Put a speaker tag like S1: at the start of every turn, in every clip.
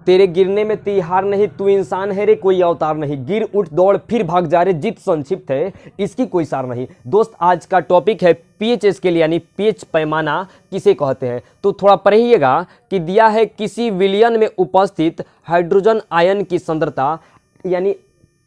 S1: तेरे गिरने में तिहार नहीं, तू इंसान है रे कोई अवतार नहीं, गिर उठ दौड़ फिर भाग जा रे, जित संक्षिप्त है इसकी कोई सार नहीं। दोस्त आज का टॉपिक है पीएच स्केल यानी पीएच पैमाना किसे कहते हैं। तो थोड़ा पढ़िएगा कि दिया है किसी विलयन में उपस्थित हाइड्रोजन आयन की सांद्रता, यानी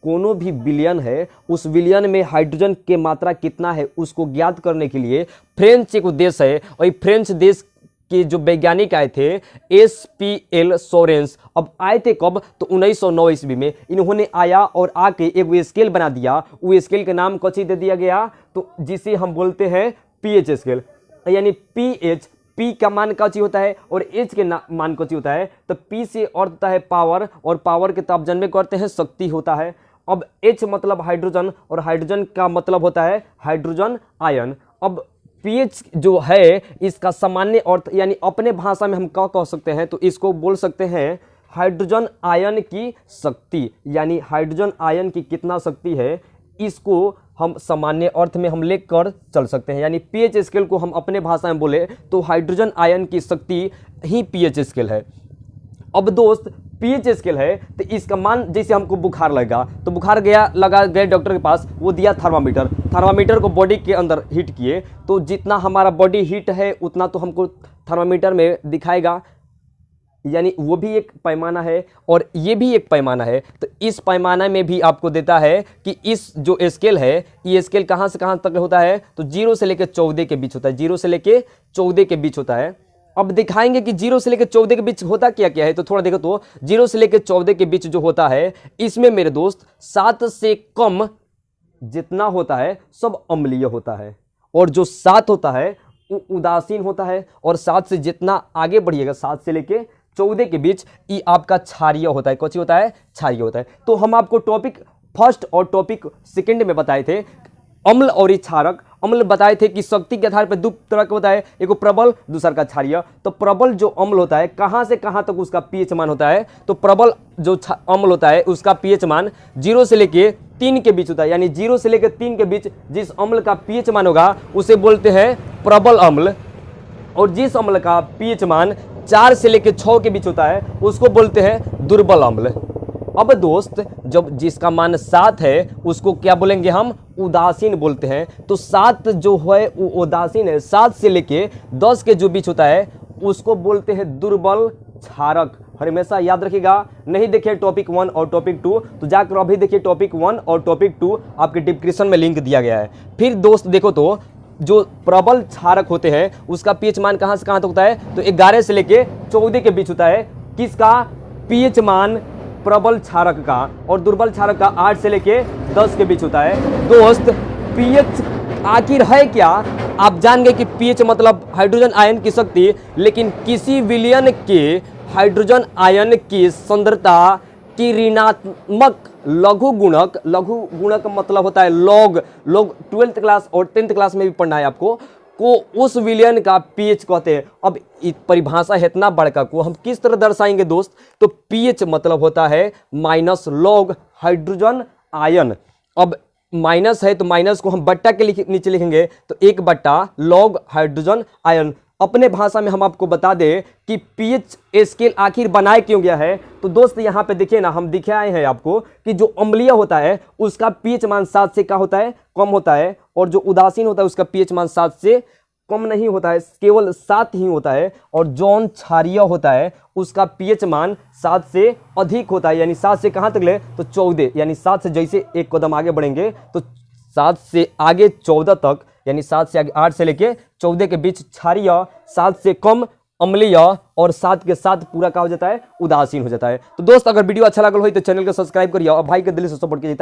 S1: कोनो भी विलयन है उस विलयन में हाइड्रोजन की मात्रा कितना है उसको ज्ञात करने के लिए फ्रेंच एक देश है, और फ्रेंच देश के जो वैज्ञानिक आए थे SPL सोरेंस। अब आए थे कब, तो 1909 ईस्वी में इन्होंने आया और आके एक स्केल बना दिया। वो स्केल का नाम कौन दे दिया गया, तो जिसे हम बोलते हैं पीएच स्केल, यानी पीएच, पी का मान कौन होता है और एच के मान कौन होता है। तो पी से अर्थ होता है पावर, और पावर के ताप जन्मे करते हैं शक्ति होता है। अब एच मतलब हाइड्रोजन, और हाइड्रोजन का मतलब होता है हाइड्रोजन आयन। अब पीएच जो है इसका सामान्य अर्थ यानी अपने भाषा में हम क्या कह सकते हैं, तो इसको बोल सकते हैं हाइड्रोजन आयन की शक्ति, यानी हाइड्रोजन आयन की कितना शक्ति है इसको हम सामान्य अर्थ में हम लेकर चल सकते हैं। यानी पीएच स्केल को हम अपने भाषा में बोले तो हाइड्रोजन आयन की शक्ति ही पीएच स्केल है। अब दोस्त पीएच स्केल है तो इसका मान, जैसे हमको बुखार लगा तो बुखार लगा गए डॉक्टर के पास, वो दिया थर्मामीटर को बॉडी के अंदर हीट किए, तो जितना हमारा बॉडी हीट है उतना तो हमको थर्मामीटर में दिखाएगा, यानी वो भी एक पैमाना है और ये भी एक पैमाना है। तो इस पैमाना में भी आपको देता है कि इस जो स्केल है ये स्केल कहाँ से कहाँ तक होता है, तो 0 से लेकर 14 के बीच होता है, 0 से लेकर 14 के बीच होता है। अब दिखाएंगे कि 0 से लेकर 14 के बीच होता क्या क्या है, तो थोड़ा देखो। तो 0 से लेकर 14 के बीच जो होता है इसमें मेरे दोस्त 7 से कम जितना होता है सब अम्लीय होता है, और जो 7 होता है वो उदासीन होता है, और 7 से जितना आगे बढ़िएगा 7 से लेकर 14 के बीच ये आपका क्षारीय होता है। कौन होता है, क्षारीय होता है। तो हम आपको टॉपिक फर्स्ट और टॉपिक सेकंड में बताए थे अम्ल और क्षारक। अम्ल बताए थे कि शक्ति के आधार पर दो तरह का होता है, एक प्रबल दूसरा का क्षारीय। तो प्रबल जो अम्ल होता है कहाँ से कहाँ तक उसका पीएच मान होता है, तो प्रबल जो अम्ल होता है उसका पीएच मान 0 से लेके 3 के बीच होता है, यानी 0 से लेकर 3 के बीच जिस अम्ल का पीएच मान होगा उसे बोलते हैं प्रबल अम्ल, और जिस अम्ल का पीएच मान 4 से लेकर 6 के बीच होता है उसको बोलते हैं दुर्बल अम्ल। अब दोस्त जब जिसका मान 7 है उसको क्या बोलेंगे हम, उदासीन बोलते हैं। तो 7 जो है वो उदासीन है, 7 से लेके 10 के जो बीच होता है उसको बोलते हैं दुर्बल क्षारक। हमेशा याद रखिएगा, नहीं देखिए टॉपिक 1 और टॉपिक 2 तो जाकर अभी देखिए टॉपिक 1 और टॉपिक 2, आपके डिस्क्रिप्शन में लिंक दिया गया है। फिर दोस्त देखो तो जो प्रबल क्षारक होते हैं उसका पीएच मान कहाँ से कहाँ तक होता है, तो 11 से लेके 14 के बीच होता है। किसका पीएच मान, प्रबल क्षारक का, और दुर्बल क्षारक का 8 से लेके 10 के बीच होता है। दोस्त पीएच आखिर है क्या, आप जान गए कि पीएच मतलब हाइड्रोजन आयन की शक्ति, लेकिन किसी विलयन के हाइड्रोजन आयन की सांद्रता की ऋणात्मक लघु गुणक मतलब होता है लॉग 12th क्लास और 10th क्लास में भी पढ़ना है आपको, को उस विलयन का पीएच कहते हैं। अब परिभाषा है इतना बड़का को हम किस तरह दर्शाएंगे दोस्त, तो पीएच मतलब होता है माइनस लॉग हाइड्रोजन आयन। अब माइनस है तो माइनस को हम बट्टा के नीचे लिखेंगे, तो 1 बट्टा लॉग हाइड्रोजन आयन। अपने भाषा में हम आपको बता दें कि पीएच स्केल आखिर बनाए क्यों गया है, तो दोस्त यहाँ पे देखिए ना, हम दिखाए हैं आपको कि जो अम्लीय होता है उसका पीएच मान 7 से क्या होता है, कम होता है, और जो उदासीन होता है उसका पीएच मान 7 से कम नहीं होता है, केवल 7 ही होता है। और जौन क्षारीय होता है उसका पीएच मान 7 से अधिक होता है, यानी 7 से कहाँ तक ले, तो 14, यानी 7 से जैसे एक कदम आगे बढ़ेंगे तो 7 से आगे 14 तक, यानी 7 से आगे 8 से लेके 14 के बीच क्षारीय, 7 से कम अम्लीय, और 7 के साथ पूरा क्या हो जाता है, उदासीन हो जाता है। तो दोस्त अगर वीडियो अच्छा लगा हो तो चैनल को सब्सक्राइब करिए और भाई के दिल से सपोर्ट कीजिए।